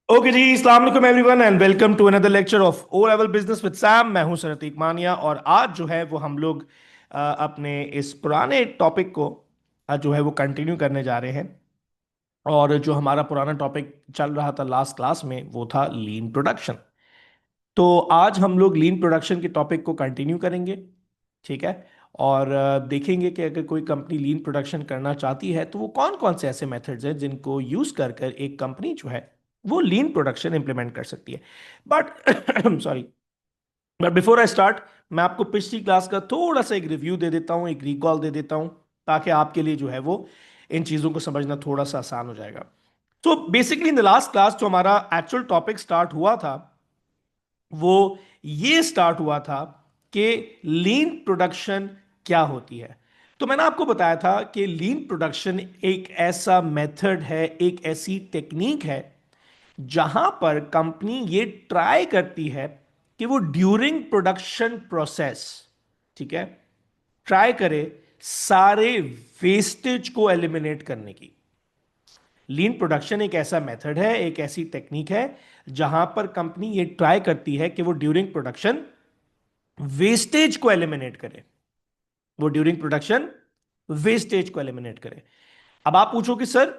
Okay जी, अस्सलाम वालेकुम everyone and welcome to another lecture of O level business with Sam. मैं हूं सर अतीक मानिया और आज जो है वो हम लोग अपने इस पुराने टॉपिक को जो है वो कंटिन्यू करने जा रहे हैं। और जो हमारा पुराना टॉपिक चल रहा था लास्ट क्लास में वो था लीन प्रोडक्शन। तो आज हम लोग लीन प्रोडक्शन के टॉपिक को कंटिन्यू करेंगे। ठीक है। और देखेंगे कि अगर कोई कंपनी लीन प्रोडक्शन करना चाहती है तो वो कौन कौन से ऐसे मेथड्स हैं जिनको यूज कर कर एक कंपनी जो है वो लीन प्रोडक्शन इंप्लीमेंट कर सकती है। But sorry, but before I start, मैं आपको पिछली क्लास का थोड़ा सा एक रिव्यू दे देता हूँ, एक रिकॉल दे देता हूँ, ताकि आपके लिए जो है वो इन चीज़ों को समझना थोड़ा सा आसान हो जाएगा। तो basically in the last class जो हमारा एक्चुअल टॉपिक स्टार्ट हुआ था वो ये स्टार्ट हुआ था कि लीन प्रोडक्शन क्या होती है। तो मैंने आपको बताया था कि लीन प्रोडक्शन एक ऐसा मेथड है, एक ऐसी टेक्निक है जहां पर कंपनी ये ट्राई करती है कि वो ड्यूरिंग प्रोडक्शन प्रोसेस, ठीक है, ट्राई करे सारे वेस्टेज को एलिमिनेट करने की। लीन प्रोडक्शन एक ऐसा मेथड है, एक ऐसी टेक्निक है जहां पर कंपनी ये ट्राई करती है कि वो ड्यूरिंग प्रोडक्शन वेस्टेज को एलिमिनेट करे। वो ड्यूरिंग प्रोडक्शन वेस्टेज को एलिमिनेट करे। अब आप पूछो कि सर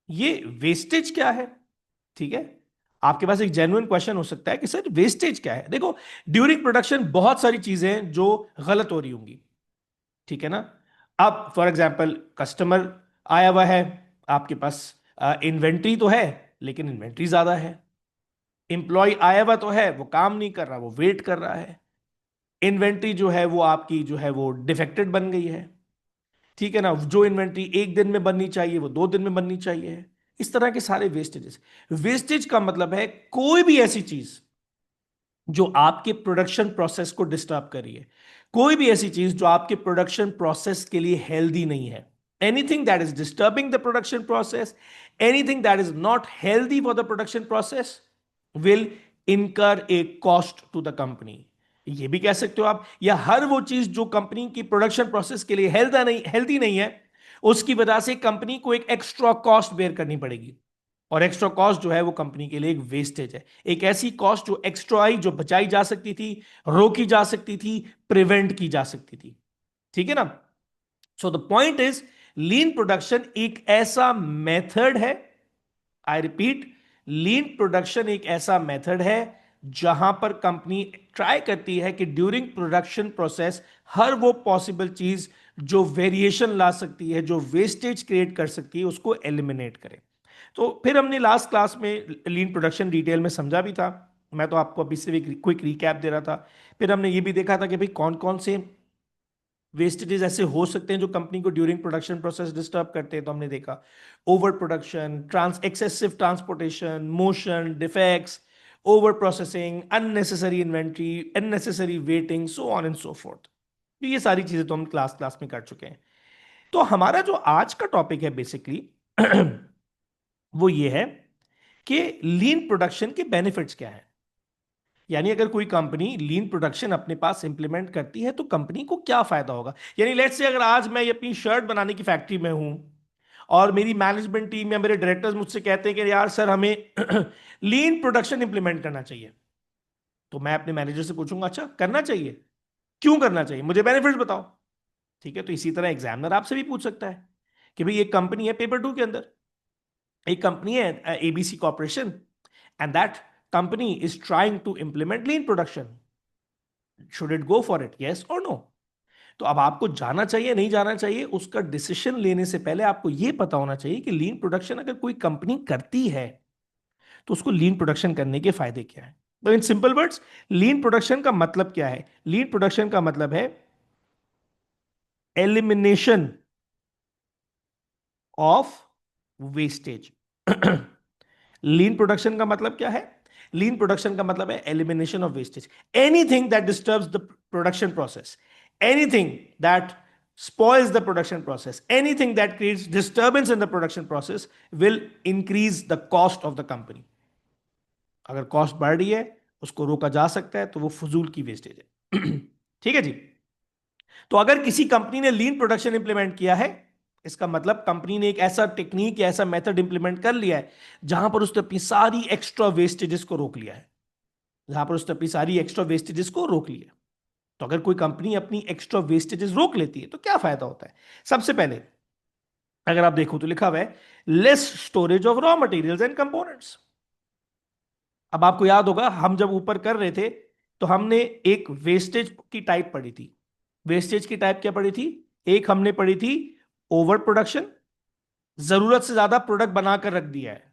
ये वेस्टेज क्या है? ठीक है, आपके पास एक जेन्युइन क्वेश्चन हो सकता है कि सर वेस्टेज क्या है। देखो, ड्यूरिंग प्रोडक्शन बहुत सारी चीजें जो गलत हो रही होंगी, ठीक है ना। अब फॉर एग्जांपल कस्टमर आया हुआ है, आपके पास इन्वेंट्री तो है लेकिन इन्वेंट्री ज्यादा है। एम्प्लॉय आया हुआ तो है, वो काम नहीं कर रहा, वो वेट कर रहा है। इन्वेंट्री जो है वो आपकी जो है वो डिफेक्टेड बन गई है, ठीक है ना। जो इन्वेंट्री एक दिन में बननी चाहिए वो 2 दिन में बननी चाहिए। इस तरह के सारे वेस्टेजेस। वेस्टेज का मतलब है कोई भी ऐसी चीज जो आपके प्रोडक्शन प्रोसेस को डिस्टर्ब कर रही है, कोई भी ऐसी चीज जो आपके प्रोडक्शन प्रोसेस के लिए हेल्दी नहीं है। Anything that is disturbing the production process, anything that is not healthy for the production process will इनकर ए कॉस्ट टू द कंपनी। ये भी कह सकते हो आप, या हर वो चीज जो कंपनी की प्रोडक्शन प्रोसेस के लिए हेल्दी नहीं है, उसकी वजह से कंपनी को एक एक्स्ट्रा कॉस्ट बेयर करनी पड़ेगी। और एक्स्ट्रा कॉस्ट जो है वो कंपनी के लिए एक वेस्टेज है, एक ऐसी कॉस्ट जो एक्स्ट्रा आई, जो बचाई जा सकती थी, रोकी जा सकती थी, प्रिवेंट की जा सकती थी। ठीक है ना। So the point is, lean production एक ऐसा मेथड है, आई रिपीट, लीन प्रोडक्शन एक ऐसा मेथड है जहां पर कंपनी ट्राई करती है कि ड्यूरिंग प्रोडक्शन प्रोसेस हर वो पॉसिबल चीज जो वेरिएशन ला सकती है, जो वेस्टेज क्रिएट कर सकती है, उसको एलिमिनेट करे। तो फिर हमने लास्ट क्लास में लीन प्रोडक्शन डिटेल में समझा भी था। मैं तो आपको अभी से भी क्विक रिकैप दे रहा था। फिर हमने ये भी देखा था कि भाई कौन कौन से वेस्टेजेस ऐसे हो सकते हैं जो कंपनी को ड्यूरिंग प्रोडक्शन प्रोसेस डिस्टर्ब करते हैं। तो हमने देखा over production, excessive transportation, motion defects, over processing, unnecessary inventory, unnecessary waiting, so on and so fourth. ये सारी चीजें तो हम क्लास क्लास में कर चुके हैं। तो हमारा जो आज का टॉपिक है बेसिकली वो ये है कि लीन प्रोडक्शन के बेनिफिट्स क्या है। यानी अगर कोई कंपनी लीन प्रोडक्शन अपने पास इंप्लीमेंट करती है तो कंपनी को क्या फायदा होगा। यानी लेट्स से अगर आज मैं ये अपनी शर्ट बनाने की फैक्ट्री में हूं और मेरी मैनेजमेंट टीम या मेरे डायरेक्टर्स मुझसे कहते हैं कि यार सर हमें लीन प्रोडक्शन इंप्लीमेंट करना चाहिए, तो मैं अपने मैनेजर से पूछूंगा अच्छा करना चाहिए, क्यों करना चाहिए, मुझे बेनिफिट्स बताओ। ठीक है, तो इसी तरह एग्जामिनर आपसे भी पूछ सकता है कि भाई एक कंपनी है पेपर टू के अंदर, एक कंपनी है ABC corporation, and that company is trying to implement lean production. Should it go for it? Yes or no? तो अब आपको जाना चाहिए नहीं जाना चाहिए, उसका डिसीजन लेने से पहले आपको यह पता होना चाहिए कि लीन प्रोडक्शन अगर कोई कंपनी करती है तो उसको लीन प्रोडक्शन करने के फायदे क्या है। तो in simple words, lean production का मतलब क्या है? लीन प्रोडक्शन का मतलब है elimination of wastage. Lean production का मतलब क्या है? लीन प्रोडक्शन का मतलब है elimination of wastage. Anything that disturbs the production process, anything that spoils the production process, anything that creates disturbance in the production process will increase the cost of the company. अगर cost बढ़ रही है, उसको रोका जा सकता है, तो वो फजूल की वेस्टेज है। ठीक है जी। तो अगर किसी कंपनी ने लीन प्रोडक्शन इंप्लीमेंट किया है इसका मतलब कंपनी ने एक ऐसा टेक्निक या ऐसा मेथड इंप्लीमेंट कर लिया है जहां पर उसने अपनी सारी एक्स्ट्रा वेस्टेजेस को रोक लिया है, जहां पर उसने अपनी सारी एक्स्ट्रा वेस्टेजेस को रोक लिया। तो अगर कोई कंपनी अपनी एक्स्ट्रा वेस्टेजेस रोक लेती है तो क्या फायदा होता है? सबसे पहले अगर आप देखो तो लिखा हुआ है less storage of raw materials and components. अब आपको याद होगा हम जब ऊपर कर रहे थे तो हमने एक वेस्टेज की टाइप पढ़ी थी। वेस्टेज की टाइप क्या पढ़ी थी? एक हमने पढ़ी थी ओवर प्रोडक्शन, जरूरत से ज्यादा प्रोडक्ट बनाकर रख दिया है,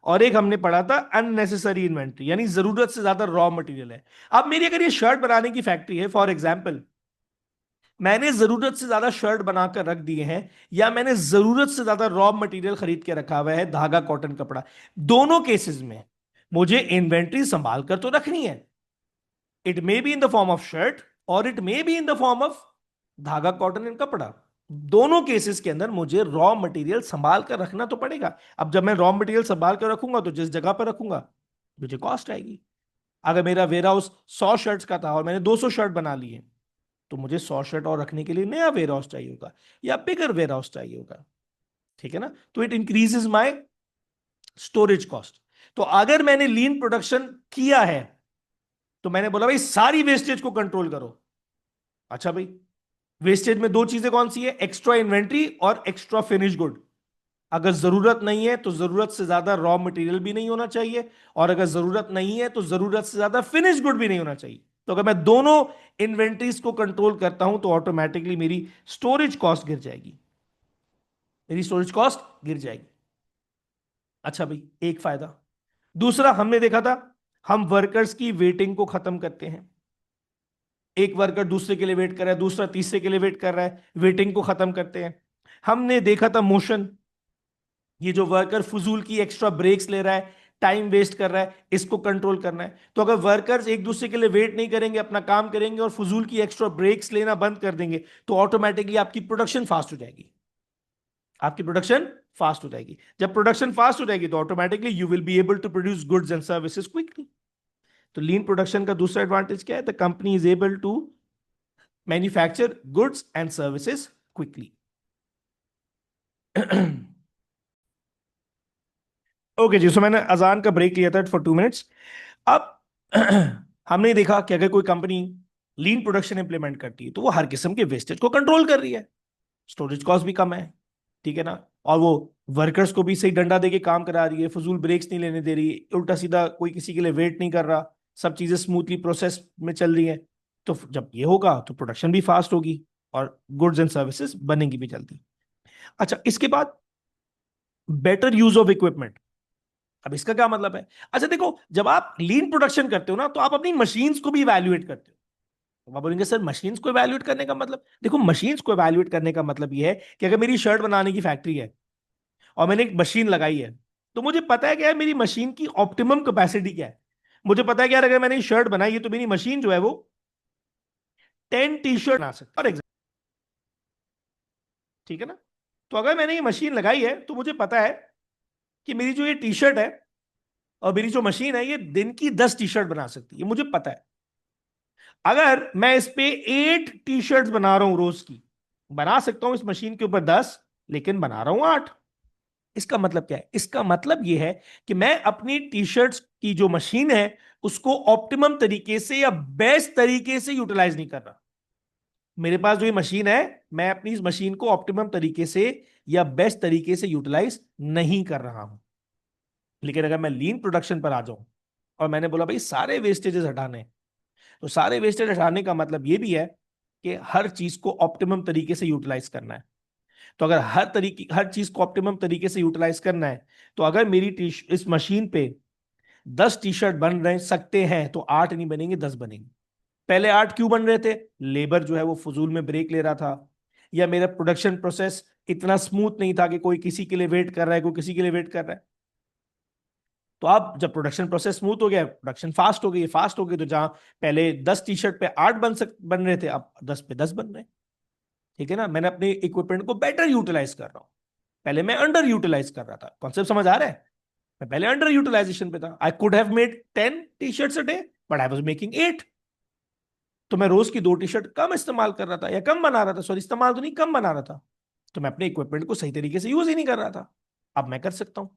और एक हमने पढ़ा था अननेसेसरी इन्वेंट्री, यानी जरूरत से ज्यादा रॉ मटेरियल है। अब मेरी अगर ये शर्ट बनाने की फैक्ट्री है फॉर एग्जाम्पल, मैंने जरूरत से ज्यादा शर्ट बनाकर रख दिए हैं, या मैंने जरूरत से ज्यादा रॉ मटेरियल खरीद के रखा हुआ है, धागा कॉटन कपड़ा, दोनों केसेस में मुझे इन्वेंट्री संभाल कर तो रखनी है। It may be in the form of shirt और it may be in the form of धागा कॉटन एंड कपड़ा। दोनों केसेस के अंदर मुझे रॉ मटेरियल संभाल कर रखना तो पड़ेगा। अब जब मैं रॉ मटेरियल संभाल कर रखूंगा तो जिस जगह पर रखूंगा मुझे कॉस्ट आएगी। अगर मेरा वेयर हाउस 100 शर्ट्स का था और मैंने 200 शर्ट बना लिए, तो मुझे 100 शर्ट और रखने के लिए नया वेयर हाउस चाहिए होगा या बिगर वेयर हाउस चाहिए होगा। ठीक है ना? तो it increases my storage cost. तो अगर मैंने लीन प्रोडक्शन किया है तो मैंने बोला भाई सारी वेस्टेज को कंट्रोल करो। अच्छा भाई, वेस्टेज में दो चीजें कौन सी है? एक्स्ट्रा इन्वेंट्री और एक्स्ट्रा फिनिश गुड। अगर जरूरत नहीं है तो जरूरत से ज्यादा रॉ मटेरियल भी नहीं होना चाहिए, और अगर जरूरत नहीं है तो जरूरत से ज्यादा फिनिश गुड भी नहीं होना चाहिए। तो अगर मैं दोनों इन्वेंट्रीज को कंट्रोल करता हूं तो ऑटोमेटिकली मेरी स्टोरेज कॉस्ट गिर जाएगी, मेरी स्टोरेज कॉस्ट गिर जाएगी। अच्छा भाई, एक फायदा। दूसरा हमने देखा था, हम वर्कर्स की वेटिंग को खत्म करते हैं। एक वर्कर दूसरे के लिए वेट कर रहा है, दूसरा तीसरे के लिए वेट कर रहा है, वेटिंग को खत्म करते हैं। हमने देखा था मोशन, ये जो वर्कर फजूल की एक्स्ट्रा ब्रेक्स ले रहा है, टाइम वेस्ट कर रहा है, इसको कंट्रोल करना है। तो अगर वर्कर्स एक दूसरे के लिए वेट नहीं करेंगे, अपना काम करेंगे और फजूल की एक्स्ट्रा ब्रेक्स लेना बंद कर देंगे, तो ऑटोमेटिकली आपकी प्रोडक्शन फास्ट हो जाएगी। आपकी प्रोडक्शन फास्ट हो जाएगी। जब प्रोडक्शन फास्ट हो जाएगी तो automatically you will be able to produce goods and services quickly. तो लीन प्रोडक्शन का दूसरा एडवांटेज क्या है? The company is able to manufacture goods and services quickly. Okay जी, सो मैंने अजान का ब्रेक लिया था फॉर 2 मिनट्स। अब हमने देखा कि अगर कोई कंपनी लीन प्रोडक्शन इंप्लीमेंट करती है तो वो हर किस्म के वेस्टेज को कंट्रोल कर रही है, स्टोरेज कॉस्ट भी कम है, ठीक है ना, और वो वर्कर्स को भी सही डंडा देके काम करा रही है, फजूल ब्रेक्स नहीं लेने दे रही, उल्टा सीधा कोई किसी के लिए वेट नहीं कर रहा, सब चीजें स्मूथली प्रोसेस में चल रही है। तो जब ये होगा तो प्रोडक्शन भी फास्ट होगी और गुड्स एंड सर्विसेज बनेंगी भी जल्दी। अच्छा, इसके बाद बेटर यूज ऑफ इक्विपमेंट। अब इसका क्या मतलब है? अच्छा देखो, जब आप लीन प्रोडक्शन करते हो ना तो आप अपनी मशीन्स को भी इवैल्यूएट करते हो। तो आप बोलेंगे सर मशीन्स को इवैल्यूएट करने का मतलब? देखो, मशीन्स को इवैल्यूएट करने का मतलब ये है कि अगर मेरी शर्ट बनाने की फैक्ट्री है और मैंने एक मशीन लगाई है, तो मुझे पता है कि यार मेरी मशीन की ऑप्टिमम कैपेसिटी क्या है। मुझे पता है कि यार अगर मैंने शर्ट बनाई है तो मेरी मशीन जो है वो 10 टी शर्ट बना सकती है फॉर एग्जाम्पल। ठीक है ना? तो अगर मैंने ये मशीन लगाई है तो मुझे पता है कि मेरी जो ये टी शर्ट है और मेरी जो मशीन है ये दिन की 10 टी शर्ट बना सकती है, मुझे पता है। अगर मैं इस पे 8 टी शर्ट बना रहा हूं रोज की, बना सकता हूं इस मशीन के ऊपर 10, लेकिन बना रहा हूं 8। इसका मतलब क्या है? इसका मतलब यह है कि मैं अपनी टी शर्ट्स की जो मशीन है उसको ऑप्टिमम तरीके से या बेस्ट तरीके से यूटिलाइज नहीं कर रहा। मेरे पास जो ये मशीन है, मैं अपनी इस मशीन को ऑप्टिमम तरीके से या बेस्ट तरीके से यूटिलाइज नहीं कर रहा हूं। लेकिन अगर मैं लीन प्रोडक्शन पर आ जाऊं और मैंने बोला भाई सारे वेस्टेजेस हटाने, तो सारे वेस्टेज हटाने का मतलब ये भी है कि हर चीज को ऑप्टिमम तरीके से यूटिलाइज करना है। तो अगर हर चीज को ऑप्टिमम तरीके से यूटिलाइज करना है, तो अगर मेरी इस मशीन पे 10 टी शर्ट बन रहे सकते हैं तो 8 नहीं बनेंगे, 10 बनेंगे। पहले 8 क्यों बन रहे थे? लेबर जो है वो फजूल में ब्रेक ले रहा था, या मेरा प्रोडक्शन प्रोसेस इतना स्मूथ नहीं था कि कोई किसी के लिए वेट कर रहा है, कोई किसी के लिए वेट कर रहा है। तो अब जब प्रोडक्शन प्रोसेस स्मूथ हो गया, प्रोडक्शन फास्ट हो गई, फास्ट हो गई, तो जहां पहले 10 टी शर्ट पे 8 बन रहे थे, अब 10 पे 10 बन रहे हैं। ठीक है ना? मैंने अपने इक्विपमेंट को बेटर यूटिलाइज कर रहा हूं। पहले मैं अंडर यूटिलाइज कर रहा था। कॉन्सेप्ट समझ आ रहा है? मैं पहले अंडर यूटिलाइजेशन पे था। आई could have made 10 T shirts a day, but I was making 8। तो मैं रोज की 2 टी शर्ट कम इस्तेमाल कर रहा था, या कम बना रहा था, सॉरी इस्तेमाल तो नहीं, कम बना रहा था। तो मैं अपने इक्विपमेंट को सही तरीके से यूज ही नहीं कर रहा था। अब मैं कर सकता हूं।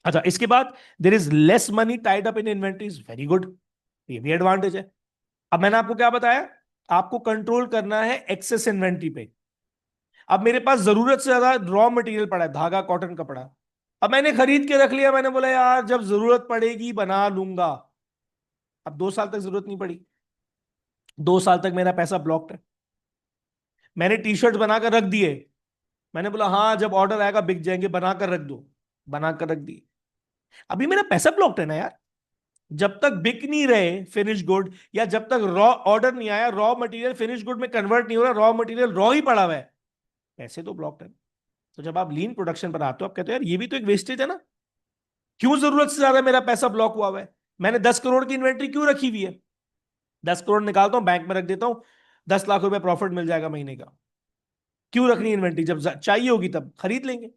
अच्छा, इसके बाद there is less money tied up in inventories, very good, ये भी एडवांटेज है। अब मैंने आपको क्या बताया, आपको कंट्रोल करना है एक्सेस इन्वेंटरी पे। अब मेरे पास जरूरत से ज्यादा रॉ मटेरियल पड़ा है, धागा, कॉटन, कपड़ा। अब मैंने खरीद के रख लिया, मैंने बोला यार जब जरूरत पड़ेगी बना लूंगा। अब 2 साल तक जरूरत नहीं पड़ी, 2 साल तक मेरा पैसा ब्लॉक्ड है। मैंने टी शर्ट बनाकर रख दिए, मैंने बोला हाँ जब ऑर्डर आएगा बिक जाएंगे, बनाकर रख दो, बनाकर रख दिए। अभी मेरा पैसा ब्लॉक्ड है ना यार। जब तक बिक नहीं रहे फिनिश गुड, या जब तक रॉ ऑर्डर नहीं आया, रॉ मटेरियल फिनिश गुड में कन्वर्ट नहीं हो रहा, रॉ मटेरियल रॉ ही पड़ा हुआ है, पैसे तो ब्लॉक्ड है। तो जब आप लीन प्रोडक्शन पर आते हो, आप कहते हो यार ये भी तो एक वेस्टेज है ना, क्यों जरूरत से ज्यादा मेरा पैसा ब्लॉक हुआ हुआ है, मैंने 10 करोड़ की इन्वेंट्री क्यों रखी हुई है, 10 करोड़ निकालता हूं बैंक में रख देता हूं, 10 लाख रुपए प्रॉफिट मिल जाएगा महीने का, क्यों रखनी इन्वेंट्री, जब चाहिए होगी तब खरीद लेंगे।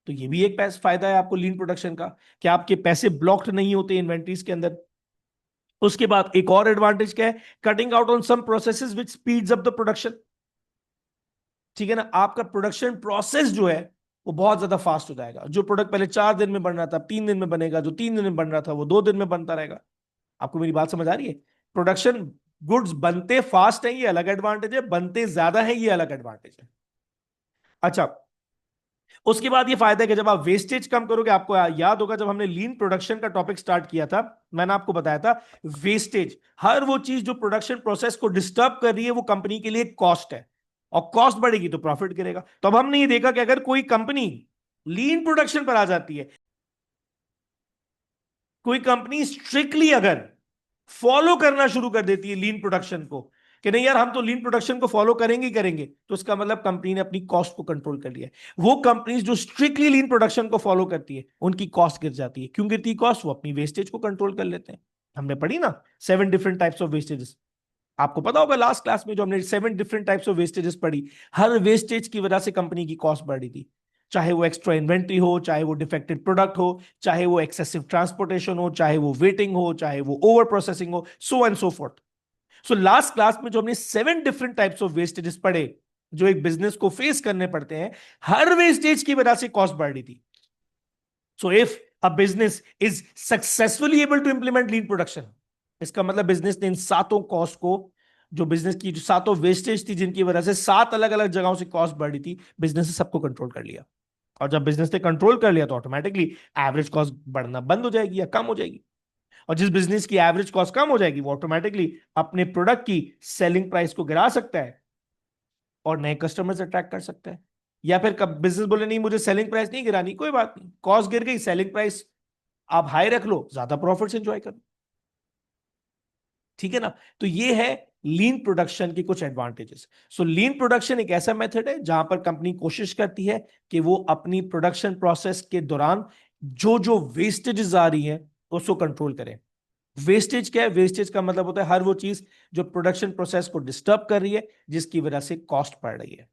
तो ये भी एक पैसा फायदा है आपको लीन प्रोडक्शन का, कि आपके पैसे ब्लॉक्ड नहीं होते इन्वेंट्रीज के अंदर। उसके बाद एक और एडवांटेज क्या है, cutting out on some processes which speeds up the production. ठीक है ना, आपका प्रोडक्शन प्रोसेस जो है वो बहुत ज्यादा फास्ट हो जाएगा। जो प्रोडक्ट पहले 4 दिन में बन रहा था 3 दिन में बनेगा, जो 3 दिन में बन रहा था वो 2 दिन में बनता रहेगा। आपको मेरी बात समझ आ रही है? प्रोडक्शन गुड्स बनते फास्ट है, ये अलग एडवांटेज है, बनते ज्यादा है, ये अलग एडवांटेज है। अच्छा, उसके बाद ये फायदा है कि जब आप वेस्टेज कम करोगे, आपको याद होगा जब हमने लीन प्रोडक्शन का टॉपिक स्टार्ट किया था, मैंने आपको बताया था वेस्टेज, हर वो चीज जो प्रोडक्शन प्रोसेस को डिस्टर्ब कर रही है, वो कंपनी के लिए कॉस्ट है, और कॉस्ट बढ़ेगी तो प्रॉफिट गिरेगा। तो अब हमने ये देखा कि अगर कोई कंपनी लीन प्रोडक्शन पर आ जाती है, कोई कंपनी स्ट्रिक्टली अगर फॉलो करना शुरू कर देती है लीन प्रोडक्शन को, कि नहीं यार हम तो लीन प्रोडक्शन को फॉलो करेंगे ही करेंगे, तो इसका मतलब कंपनी ने अपनी कॉस्ट को कंट्रोल कर लिया है। वो कंपनीज जो स्ट्रिक्टली लीन प्रोडक्शन को फॉलो करती है, उनकी कॉस्ट गिर जाती है। क्यों गिरती है कॉस्ट? वो अपनी वेस्टेज को कंट्रोल कर लेते हैं। हमने पढ़ी ना 7 डिफरेंट टाइप्स ऑफ वेस्टेजेस, आपको पता होगा लास्ट क्लास में जो हमने 7 डिफरेंट टाइप्स ऑफ वेस्टेजेस पढ़ी, हर वेस्टेज की वजह से कंपनी की कॉस्ट बढ़ी थी। चाहे वो एक्स्ट्रा इन्वेंट्री हो, चाहे वो डिफेक्टेड प्रोडक्ट हो, चाहे वो एक्सेसिव ट्रांसपोर्टेशन हो, चाहे वो वेटिंग हो, चाहे वो ओवर प्रोसेसिंग हो, so and so fourth. So last class में जो हमने 7 डिफरेंट टाइप्स ऑफ वेस्टेजेस पढ़े, जो एक बिजनेस को फेस करने पड़ते हैं, हर वेस्टेज की वजह से कॉस्ट बढ़ रही थी। So if a business is successfully able to implement lean production, इसका मतलब बिजनेस ने इन 7 कॉस्ट को, जो बिजनेस की जो 7 वेस्टेज थी जिनकी वजह से 7 अलग अलग जगहों से कॉस्ट बढ़ी थी, बिजनेस ने सबको कंट्रोल कर लिया। और जब बिजनेस ने कंट्रोल कर लिया तो ऑटोमेटिकली एवरेज कॉस्ट बढ़ना बंद हो जाएगी या कम हो जाएगी। और जिस बिजनेस की एवरेज कॉस्ट कम हो जाएगी, वो ऑटोमेटिकली अपने प्रोडक्ट की सेलिंग प्राइस को गिरा सकता है और नए कस्टमर्स अट्रैक्ट कर सकता है। या फिर कब बिजनेस बोले नहीं मुझे सेलिंग प्राइस नहीं गिरानी, कोई बात नहीं, कॉस्ट गिर गई, सेलिंग प्राइस आप हाई रख लो, ज्यादा प्रॉफिट्स एंजॉय करो। ठीक है ना? तो ये है लीन प्रोडक्शन की कुछ एडवांटेजेस। सो लीन प्रोडक्शन एक ऐसा मेथड है जहां पर कंपनी कोशिश करती है कि वो अपनी प्रोडक्शन प्रोसेस के दौरान जो जो वेस्टेजेस आ रही हैं उसको कंट्रोल करें। वेस्टेज क्या है? वेस्टेज का मतलब होता है हर वो चीज जो प्रोडक्शन प्रोसेस को डिस्टर्ब कर रही है, जिसकी वजह से कॉस्ट बढ़ रही है।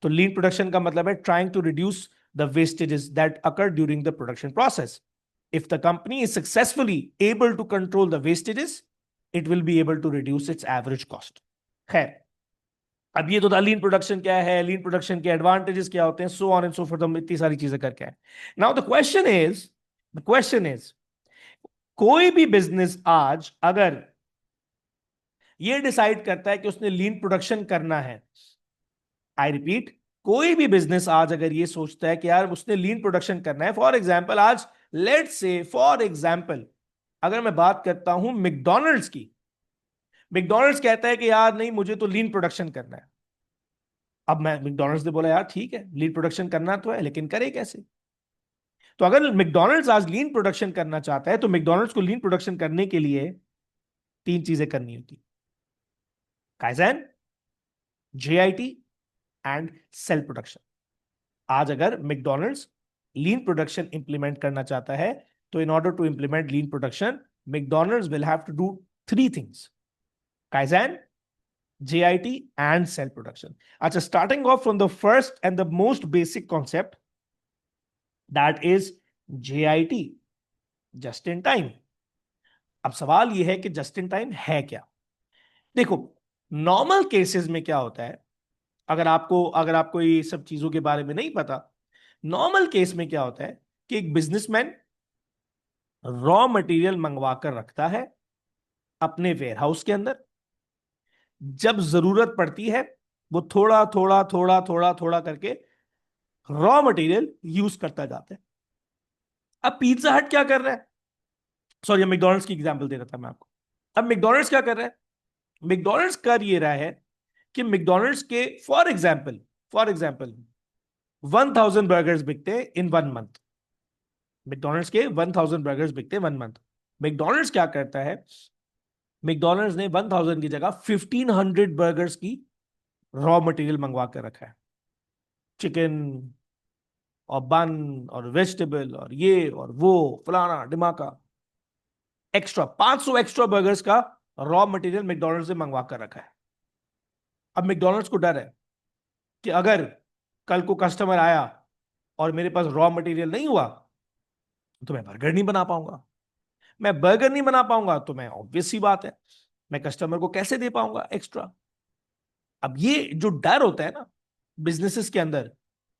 तो लीन प्रोडक्शन का मतलब है trying to reduce the wastages that occur during the production process. If the company is successfully able to control the wastages, it will be able to reduce its average cost. खैर, अब ये तो था लीन production क्या है, लीन production के advantages क्या होते हैं, so on and so fourth, हम इतनी सारी चीजें करके आए। नाउ द क्वेश्चन इज कोई भी बिजनेस आज अगर ये डिसाइड करता है कि उसने लीन प्रोडक्शन करना है, आई रिपीट, कोई भी बिजनेस आज अगर ये सोचता है कि यार उसने लीन प्रोडक्शन करना है, फॉर एग्जाम्पल आज लेट्स से फॉर एग्जाम्पल अगर मैं बात करता हूं मैकडॉनल्ड्स की, मैकडॉनल्ड्स कहता है कि यार नहीं मुझे तो लीन प्रोडक्शन करना है। अब मैं मैकडॉनल्ड्स ने बोला यार ठीक है लीन प्रोडक्शन करना तो है, लेकिन करे कैसे? तो अगर मैकडॉनल्ड्स आज लीन प्रोडक्शन करना चाहता है, तो मैकडॉनल्ड्स को लीन प्रोडक्शन करने के लिए 3 चीजें करनी होती: kaizen, JIT and cell production. आज अगर मैकडॉनल्ड्स लीन प्रोडक्शन इंप्लीमेंट करना चाहता है, तो in order to implement lean production, McDonald's will have to do 3 things: kaizen, JIT and cell production. अच्छा, starting off from the first and the most basic concept, that is JIT, just in time. अब सवाल यह है कि just in time है क्या? देखो, normal cases में क्या होता है, अगर आपको ये सब चीजों के बारे में नहीं पता, नॉर्मल केस में क्या होता है कि एक बिजनेसमैन रॉ मटेरियल मंगवा कर रखता है अपने वेयरहाउस के अंदर। जब जरूरत पड़ती है वो थोड़ा थोड़ा थोड़ा थोड़ा थोड़ा करके रॉ मटेरियल यूज करता जाता है। अब पिज्जा हट क्या कर रहा है, सॉरी मैकडोनल्ड्स की एग्जांपल दे रहा था मैं आपको। अब मैकडोनल्ड्स क्या कर रहा है, मैकडोनल्ड्स कर ये रहा है कि मैकडोनल्ड्स के फॉर एग्जाम्पल 1000 बर्गर्स बिकते हैं इन 1 मंथ। मैकडोनल्ड्स के 1000 बर्गर्स बिकते हैं 1 मंथ। मैकडोनल्ड्स क्या करता है, मैकडोनल्ड्स ने 1000 की जगह 1500 बर्गर्स की रॉ मटेरियल मंगवा कर रखा है। चिकन और बन और वेजिटेबल और ये और वो फलाना डिमाका, एक्स्ट्रा 500 एक्स्ट्रा बर्गर्स का रॉ मटेरियल मैकडोनल्ड्स ने मंगवा कर रखा है। अब मैकडोनल्ड्स को डर है कि अगर कल को कस्टमर आया और मेरे पास रॉ मटेरियल नहीं हुआ तो मैं बर्गर नहीं बना पाऊंगा। मैं बर्गर नहीं बना पाऊंगा तो मैं ऑब्वियस सी बात है मैं कस्टमर को कैसे दे पाऊंगा एक्स्ट्रा। अब ये जो डर होता है ना बिजनेसेस के अंदर,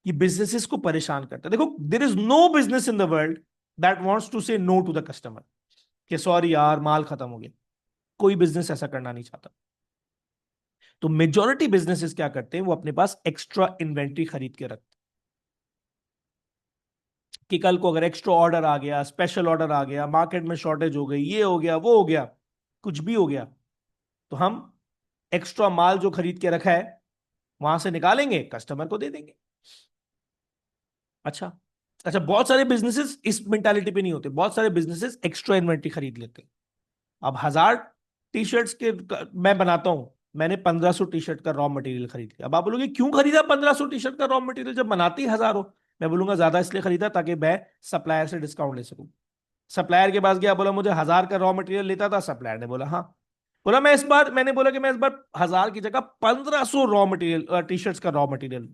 ये बिजनेसेस को परेशान करता है। देखो, there is no business in the world that wants to say no to the customer कि सॉरी यार माल खत्म हो गया। कोई बिजनेस ऐसा करना नहीं चाहता। तो मेजॉरिटी बिजनेसेस क्या करते हैं, वो अपने पास एक्स्ट्रा इन्वेंट्री खरीद के रखते हैं कि कल को अगर एक्स्ट्रा ऑर्डर आ गया, स्पेशल ऑर्डर आ गया, मार्केट में शॉर्टेज हो गई, ये हो गया वो हो गया, कुछ भी हो गया, तो हम एक्स्ट्रा माल जो खरीद के रखा है वहां से निकालेंगे, कस्टमर को दे देंगे। अच्छा, अच्छा, बहुत सारे बिजनेसेस इस मेंटालिटी पे नहीं होते। बहुत सारे बिजनेसेस एक्स्ट्रा इन्वेंट्री खरीद लेते हैं। अब 1000 टी शर्ट्स के मैं बनाता हूं, मैंने 1500 टी शर्ट का रॉ मटेरियल खरीद लिया। अब आप बोलोगे क्यों खरीदा 1500 टी शर्ट का रॉ मटेरियल जब बनाती 1000 हो। मैं बोलूंगा ज्यादा इसलिए खरीदा ताकि मैं सप्लायर से डिस्काउंट ले सकूं। सप्लायर के पास गया, बोला मुझे 1000 का रॉ मटेरियल लेता था। सप्लायर ने बोला हाँ। मैंने बोला कि मैं इस बार 1000 की जगह 1500 रॉ मटेरियल टी शर्ट्स का raw material,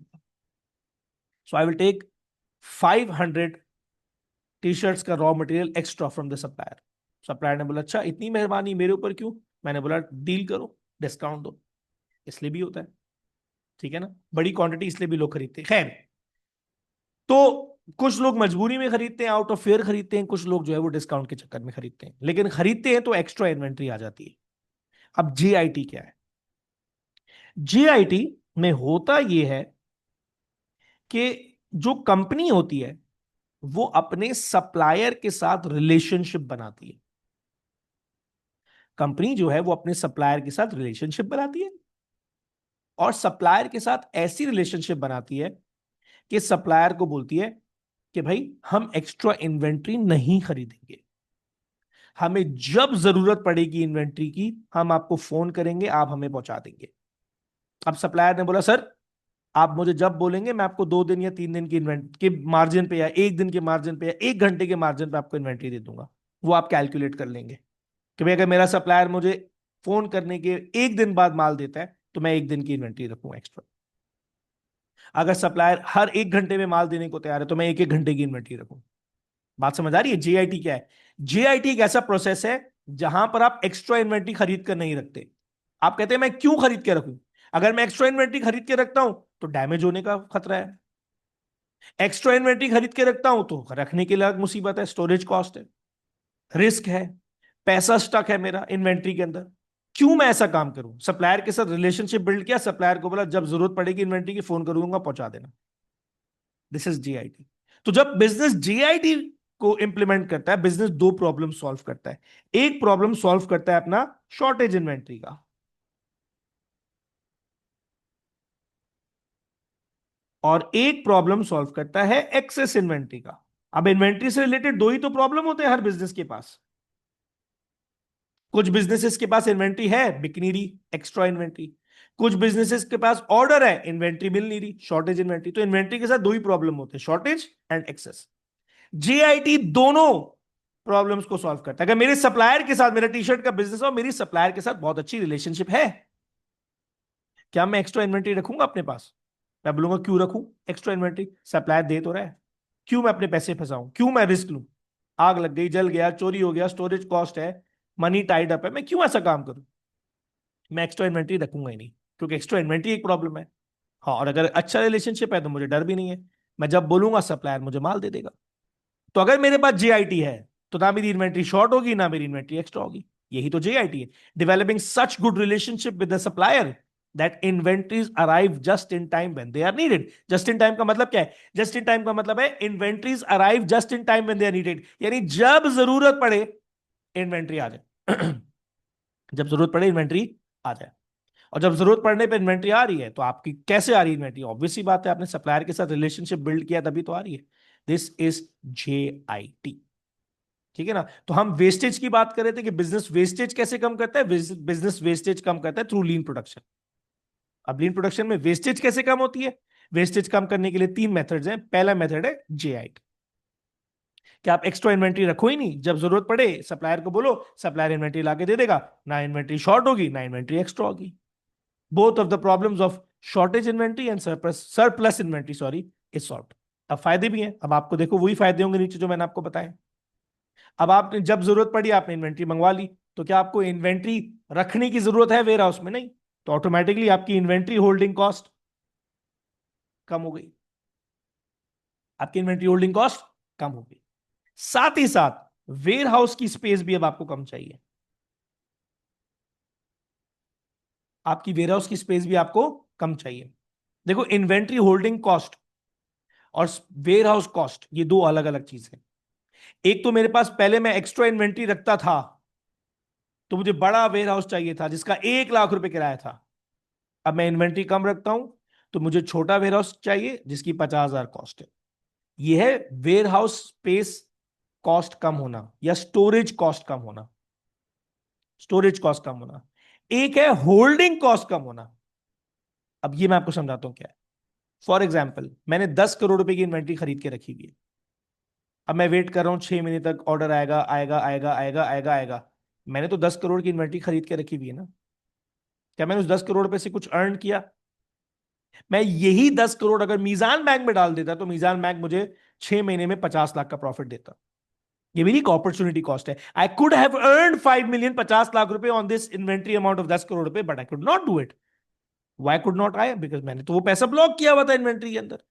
so I will take 500 T shirts का raw material extra from the supplier. Supplier ने बोला अच्छा इतनी मेहरबानी मेरे ऊपर क्यों। मैंने बोला डील करो, डिस्काउंट दो। इसलिए भी होता है, ठीक है ना, बड़ी क्वांटिटी इसलिए भी लोग खरीदते हैं। खैर, तो कुछ लोग मजबूरी में खरीदते हैं, आउट ऑफ फेयर खरीदते हैं, कुछ लोग जो है वो डिस्काउंट के चक्कर में खरीदते हैं। लेकिन खरीदते हैं तो एक्स्ट्रा इन्वेंट्री आ जाती है। अब जेआईटी क्या है, जेआईटी में होता यह है कि जो कंपनी होती है वो अपने सप्लायर के साथ रिलेशनशिप बनाती है। कंपनी जो है वो अपने सप्लायर के साथ रिलेशनशिप बनाती है और सप्लायर के साथ ऐसी रिलेशनशिप बनाती है कि सप्लायर को बोलती है कि भाई हम एक्स्ट्रा इन्वेंट्री नहीं खरीदेंगे, हमें जब जरूरत पड़ेगी इन्वेंट्री की हम आपको फोन करेंगे, आप हमें पहुंचा देंगे। अब सप्लायर ने बोला सर आप मुझे जब बोलेंगे मैं आपको 2 दिन या 3 दिन की इन्वेंट के मार्जिन पे या 1 दिन के मार्जिन पे या 1 घंटे के मार्जिन पे आपको इन्वेंट्री दे दूंगा। वो आप कैलकुलेट कर लेंगे कि भाई अगर मेरा सप्लायर मुझे फोन करने के 1 दिन बाद माल देता है तो मैं 1 दिन की इन्वेंट्री रखूंगा एक्स्ट्रा। अगर सप्लायर हर 1 घंटे में माल देने को तैयार है तो मैं 1 1 घंटे की इन्वेंट्री रखूं। बात समझ आ रही है। जेआईटी क्या है, जेआईटी एक ऐसा प्रोसेस है जहां पर आप एक्स्ट्रा इन्वेंट्री खरीद कर नहीं रखते। आप कहते हैं मैं क्यों खरीद के रखूं, अगर मैं एक्स्ट्रा इन्वेंट्री खरीद के रखता हूं तो डैमेज होने का खतरा है। एक्स्ट्रा इन्वेंट्री खरीद के रखता हूं तो रखने के लिए मुसीबत है, स्टोरेज कॉस्ट है, रिस्क है, पैसा स्टक है मेरा इन्वेंट्री के अंदर। क्यों मैं ऐसा काम करूं, सप्लायर के साथ रिलेशनशिप बिल्ड किया, सप्लायर को बोला जब जरूरत पड़ेगी इन्वेंट्री की फोन करूंगा पहुंचा देना। This is JIT. तो जब बिजनेस जेआईटी को इंप्लीमेंट करता है, बिजनेस 2 प्रॉब्लम सॉल्व करता है। एक प्रॉब्लम सॉल्व करता है अपना शॉर्टेज इन्वेंट्री का, और एक प्रॉब्लम सॉल्व करता है एक्सेस इन्वेंट्री का। अब इन्वेंट्री से रिलेटेड 2 ही तो प्रॉब्लम होते हैं हर बिजनेस के पास। कुछ बिजनेसेस के पास इन्वेंट्री है बिक नहीं रही, एक्स्ट्रा इन्वेंट्री। कुछ बिजनेसेस के पास ऑर्डर है, इन्वेंट्री मिल नहीं रही, शॉर्टेज इन्वेंट्री। तो इन्वेंट्री के साथ 2 ही प्रॉब्लम होते हैं, शॉर्टेज एंड एक्सेस। जेआईटी दोनों प्रॉब्लम्स को सॉल्व करता है। अगर मेरे सप्लायर के साथ, मेरा टी शर्ट का बिजनेस और मेरी सप्लायर के साथ बहुत अच्छी रिलेशनशिप है, क्या मैं एक्स्ट्रा इन्वेंट्री रखूंगा अपने पास। मैं बोलूंगा क्यों रखूं एक्स्ट्रा इन्वेंट्री, सप्लायर दे तो रहा है, क्यों मैं अपने पैसे फंसाऊं, क्यों मैं रिस्क लूं। आग लग गई, जल गया, चोरी हो गया, स्टोरेज कॉस्ट है, मनी टाइड अप है, मैं क्यों ऐसा काम करूं। मैं एक्स्ट्रा इन्वेंट्री रखूंगा ही नहीं, क्योंकि एक्स्ट्रा इन्वेंट्री एक प्रॉब्लम है। हाँ, और अगर अच्छा रिलेशनशिप है तो मुझे डर भी नहीं है, मैं जब बोलूंगा सप्लायर मुझे माल दे देगा। तो अगर मेरे पास जेआईटी है तो ना मेरी इन्वेंट्री शॉर्ट होगी ना मेरी इन्वेंट्री एक्स्ट्रा होगी। यही तो जेआईटी है, developing such good relationship with the supplier that inventories arrive just in time when they are needed. Just in time का मतलब क्या है? जस्ट इन टाइम का मतलब है inventories arrive just in time when they are needed, यानी जब जरूरत पड़े इन्वेंट्री आ जाए। जब जरूरत पड़े इन्वेंट्री आ जाए। और जब जरूरत पड़ने पे इन्वेंट्री आ रही है तो आपकी कैसे आ रही है इन्वेंट्री? ऑब्वियस सी बात है, आपने सप्लायर के साथ रिलेशनशिप बिल्ड किया तभी तो आ रही है। This is JIT. ठीक है ना? तो हम वेस्टेज की बात कर रहे थे कि बिजनेस वेस्टेज कैसे कम करता है। बिजनेस वेस्टेज कम करता है थ्रू लीन प्रोडक्शन। अब लीन प्रोडक्शन में वेस्टेज कैसे कम होती है? वेस्टेज कम करने के लिए तीन मेथड्स हैं। पहला मेथड है जेआईटी, कि आप एक्स्ट्रा इन्वेंट्री रखो ही नहीं, जब जरूरत पड़े सप्लायर को बोलो, सप्लायर इन्वेंट्री लाके दे देगा, ना इन्वेंट्री शॉर्ट होगी ना इन्वेंट्री एक्स्ट्रा होगी। Both of the problems of shortage inventory and surplus inventory sorry is solved. अब फायदे भी हैं, अब आपको देखो वही फायदे होंगे नीचे जो मैंने आपको बताया। अब आपने जब जरूरत पड़ी आपने इन्वेंट्री मंगवा ली, तो क्या आपको इन्वेंट्री रखने की जरूरत है वेयर हाउस में? नहीं। तो ऑटोमेटिकली आपकी इन्वेंट्री होल्डिंग कॉस्ट कम हो गई, आपकी इन्वेंट्री होल्डिंग कॉस्ट कम हो गई। साथ ही साथ वेयर हाउस की स्पेस भी अब आपको कम चाहिए, आपकी वेयर हाउस की स्पेस भी आपको कम चाहिए। देखो, इन्वेंट्री होल्डिंग कॉस्ट और वेयर हाउस कॉस्ट ये दो अलग अलग चीजें। एक तो मेरे पास पहले मैं एक्स्ट्रा इन्वेंट्री रखता था तो मुझे बड़ा वेयर हाउस चाहिए था जिसका 1 लाख रुपए किराया था। अब मैं इन्वेंट्री कम रखता हूं तो मुझे छोटा वेयर हाउस चाहिए जिसकी 50,000 कॉस्ट है। यह है वेयर हाउस स्पेस कॉस्ट कम होना या स्टोरेज कॉस्ट कम होना। स्टोरेज कॉस्ट कम होना। एक है होल्डिंग कॉस्ट कम होना। अब ये मैं आपको समझाता हूं क्या है। फॉर एग्जाम्पल, मैंने 10 करोड़ रुपए की इन्वेंट्री खरीद के रखी हुई है। अब मैं वेट कर रहा हूं 6 महीने तक ऑर्डर आएगा आएगा आएगा आएगा आएगा आएगा। मैंने तो 10 करोड़ की इन्वेंट्री खरीद के रखी हुई है ना। क्या मैंने उस 10 करोड़ रुपए से कुछ अर्न किया? मैं यही 10 करोड़ अगर मीजान बैंक में डाल देता तो मीजान बैंक मुझे 6 महीने में 50 लाख का प्रॉफिट देता। ये मेरी अपॉर्चुनिटी कॉस्ट है। I could have earn 5 million 50 lakh रुपए on this inventory amount of 10 crore रुपए, but I could not do it. Why could not? I because मैंने तो वो पैसा ब्लॉक किया हुआ था इन्वेंट्री के अंदर।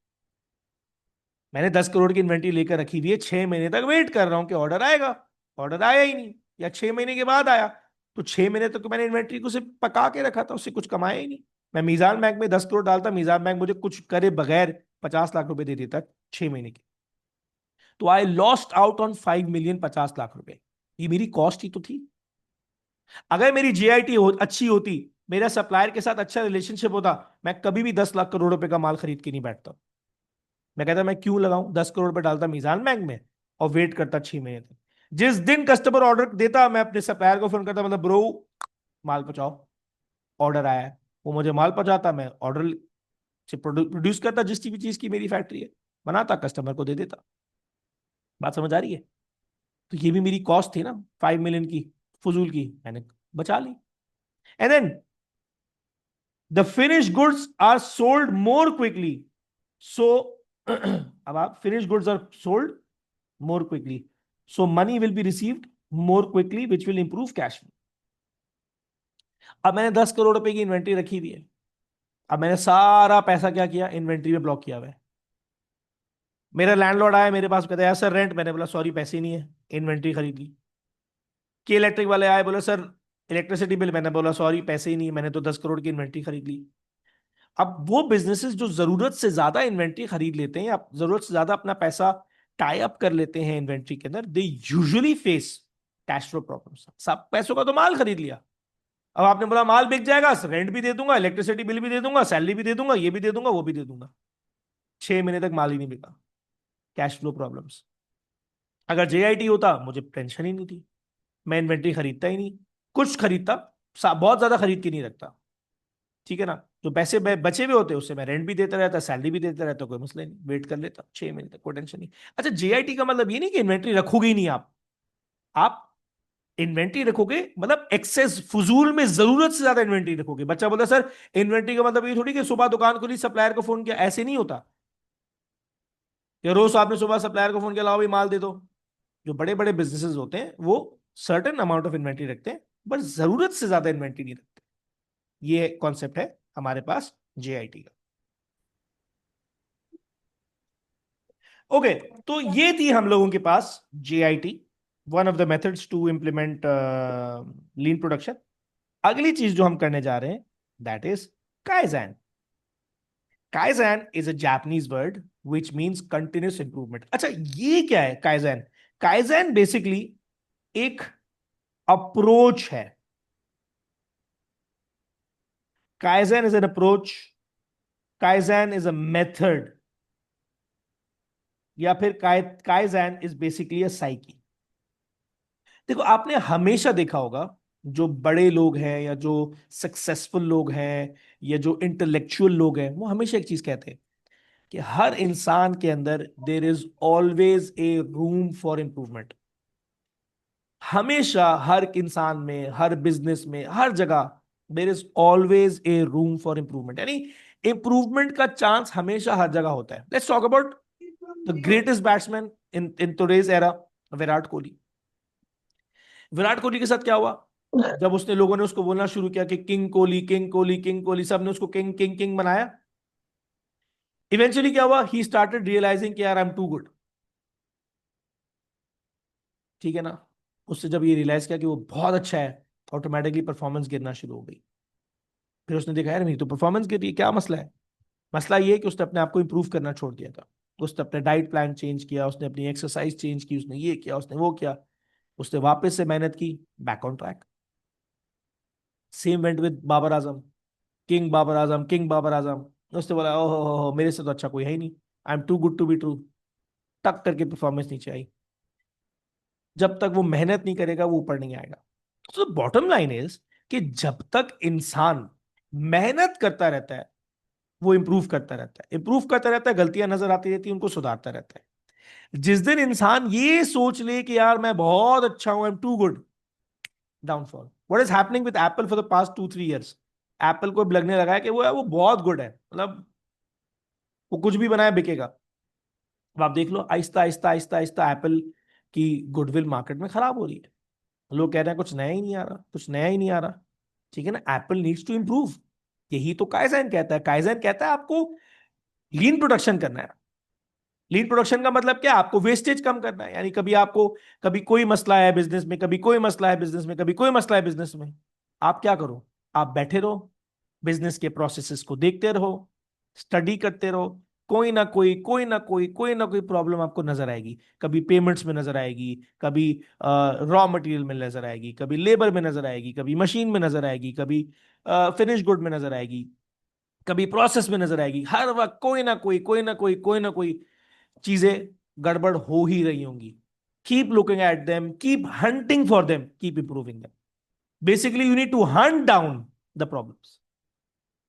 मैंने 10 करोड़ की इन्वेंट्री लेकर रखी हुई है, 6 महीने तक वेट कर रहा हूं कि ऑर्डर आएगा। ऑर्डर आया ही नहीं, या 6 महीने के बाद आया। तो 6 महीने तक तो मैंने इन्वेंट्री को सिर्फ पका के रखा था, उससे कुछ कमाया ही नहीं। मैं मीजान बैंक में 10 करोड़ डालता, मीजान बैंक मुझे कुछ करे बगैर 50 लाख रुपए दे देता 6 महीने के। तो I lost out on 5 million 50 lakh रुपए। ये मेरी कॉस्ट ही तो थी। अगर मेरी जेआईटी अच्छी होती, मेरा सप्लायर के साथ अच्छा रिलेशनशिप होता, मैं कभी भी 10 लाख करोड़ रुपए का माल खरीद के नहीं बैठता। मैं कहता मैं क्यों लगाऊं, 10 करोड़ रुपए डालता मीजान बैंक में और वेट करता 6 महीने तक। जिस दिन कस्टमर ऑर्डर देता मैं अपने सप्लायर को फोन करता, मतलब ब्रो माल पहुंचाओ, ऑर्डर आया है। वो मुझे माल पहुंचाता, मैं ऑर्डर से प्रोड्यूस करता, जिस भी चीज की मेरी फैक्ट्री है बनाता, कस्टमर को दे देता। बात समझ आ रही है? तो ये भी मेरी कॉस्ट थी ना 5 मिलियन की, फजूल की, मैंने बचा ली। And then the finish goods are sold more quickly. So अब आप finish goods are sold more quickly, so money will be received more quickly which will improve cash flow। अब मैंने 10 करोड़ रुपए की इन्वेंट्री रखी हुई है। अब मैंने सारा पैसा क्या किया, इन्वेंट्री में ब्लॉक किया हुआ है। मेरा लैंडलॉर्ड आया मेरे पास, कहता है सर रेंट, मैंने बोला सॉरी पैसे नहीं है, इन्वेंट्री खरीद ली। के इलेक्ट्रिक वाले आए, बोले सर इलेक्ट्रिसिटी बिल, मैंने बोला सॉरी पैसे ही नहीं, मैंने तो 10 करोड़ की इन्वेंट्री खरीद ली। अब वो बिजनेसेस जो जरूरत से ज्यादा इन्वेंट्री खरीद लेते हैं या जरूरत से ज्यादा अपना पैसा टाई अप कर लेते हैं इन्वेंट्री के अंदर, they usually face cash flow problems. सब पैसों का तो माल खरीद लिया, अब आपने बोला माल बिक जाएगा, रेंट भी दे दूंगा, इलेक्ट्रिसिटी बिल भी दे दूंगा, सैलरी भी दे दूंगा, ये भी दे दूंगा, वो भी दे दूंगा। 6 महीने तक माल ही नहीं बिका। Cash flow problems. अगर जेआईटी होता मुझे टेंशन ही नहीं थी, मैं इन्वेंट्री खरीदता ही नहीं। कुछ खरीदता, बहुत ज्यादा खरीद के नहीं रखता। ठीक है ना? जो पैसे बचे हुए होते उससे मैं रेंट भी देता रहता, सैलरी भी देता रहता, कोई मसला नहीं, वेट कर लेता 6 महीने तक, कोई टेंशन नहीं। अच्छा, जेआईटी का मतलब ये नहीं कि इन्वेंट्री रखोगे ही नहीं आप इन्वेंट्री रखोगे मतलब एक्सेस, फजूल में जरूरत से ज्यादा इन्वेंट्री रखोगे। बच्चा बोलता सर इन्वेंट्री का मतलब ये थोड़ी कि सुबह दुकान खुली सप्लायर को फोन किया, ऐसे नहीं होता कि रोज आपने सुबह सप्लायर को फोन किया लाओ भाई माल दे दो। जो बड़े बड़े बिजनेसेस होते हैं वो सर्टेन अमाउंट ऑफ इन्वेंट्री रखते हैं, बस जरूरत से ज्यादा इन्वेंट्री नहीं रखते। ये कॉन्सेप्ट है हमारे पास जेआईटी का। ओके, तो ये थी हम लोगों के पास JIT, one of the methods to implement lean production. अगली चीज जो हम करने जा रहे हैं, that is kaizen. Kaizen is a Japanese word which means continuous improvement. अच्छा, ये क्या है काइजन? काइजन बेसिकली एक अप्रोच है। Kaizen is an approach, kaizen is a method, या फिर kaizen is basically a psyche. देखो, आपने हमेशा देखा होगा, जो बड़े लोग हैं या जो सक्सेसफुल लोग हैं या जो इंटेलेक्चुअल लोग हैं, वो हमेशा एक चीज कहते हैं कि हर इंसान के अंदर there is always a room for improvement. हमेशा हर इंसान में, हर बिजनेस में, हर जगह there is always a room for improvement, यानी इंप्रूवमेंट का चांस हमेशा हर जगह होता है। Let's talk about the greatest batsman in in today's era, Virat Kohli. Virat Kohli के साथ क्या हुआ? जब उसने, लोगों ने उसको बोलना शुरू किया कि king Kohli, king Kohli, king Kohli, सबने उसको किंग किंग किंग बनाया। इवेंचुअली क्या हुआ? ही स्टार्टेड रियलाइजिंग कि यार आई एम टू गुड। ठीक है ना? उससे जब ये रियलाइज किया कि वो बहुत अच्छा है, ऑटोमेटिकली परफॉर्मेंस गिरना शुरू हो गई। फिर उसने देखा यार मेरी तो परफॉर्मेंस गिर रही है, क्या मसला है? मसला ये है कि उसने अपने आप को इंप्रूव करना छोड़ दिया था। उसने अपने डाइट प्लान चेंज किया, उसने अपनी एक्सरसाइज चेंज की, उसने ये किया, उसने वो किया, उसने वापस से मेहनत की, back on track. Same went with Babar Azam, king Babar Azam, king Babar Azam. उसने बोला ओहो हो, मेरे से तो अच्छा कोई है ही नहीं, I am too good to be true. टक करके परफॉर्मेंस नीचे आई। जब तक वो मेहनत नहीं करेगा, वो ऊपर नहीं आएगा। तो बॉटम लाइन इज कि जब तक इंसान मेहनत करता रहता है, वो इंप्रूव करता रहता है, इंप्रूव करता रहता है, गलतियां नजर आती रहती है, उनको सुधारता रहता है। जिस दिन इंसान ये सोच ले कि यार मैं बहुत अच्छा हूं, I am too good, downfall. What is happening with Apple for the past 2-3 years? Apple को अब लगने लगा है कि वो बहुत गुड है, मतलब वो कुछ भी बनाए बिकेगा। अब आप देख लो, आहिस्ता आहिस्ता आहिस्ता आहिस्ता एप्पल की गुडविल मार्केट में खराब हो रही है। लोग कह रहे हैं कुछ नया ही नहीं आ रहा, कुछ नया ही नहीं आ रहा। ठीक है ना? Apple needs to improve. यही तो काइजन कहता है। काइजन कहता है आपको लीन प्रोडक्शन करना है। लीन प्रोडक्शन का मतलब क्या? आपको वेस्टेज कम करना है। यानी कभी आपको, कभी कोई मसला है बिजनेस में, कभी कोई मसला है बिजनेस में, कभी कोई मसला है बिजनेस में, आप क्या करो? आप बैठे रहो, बिजनेस के प्रोसेसेस को देखते रहो, स्टडी करते रहो। कोई ना कोई प्रॉब्लम आपको नजर आएगी। कभी पेमेंट्स में नजर आएगी, कभी रॉ मटेरियल में नजर आएगी, कभी लेबर में नजर आएगी, कभी मशीन में नजर आएगी, कभी फिनिश गुड में नजर आएगी, कभी प्रोसेस में नजर आएगी। हर वक्त कोई ना कोई चीजें गड़बड़ हो ही रही होंगी। Keep looking at them, keep hunting for them, keep improving them. Basically you need to hunt down the problems,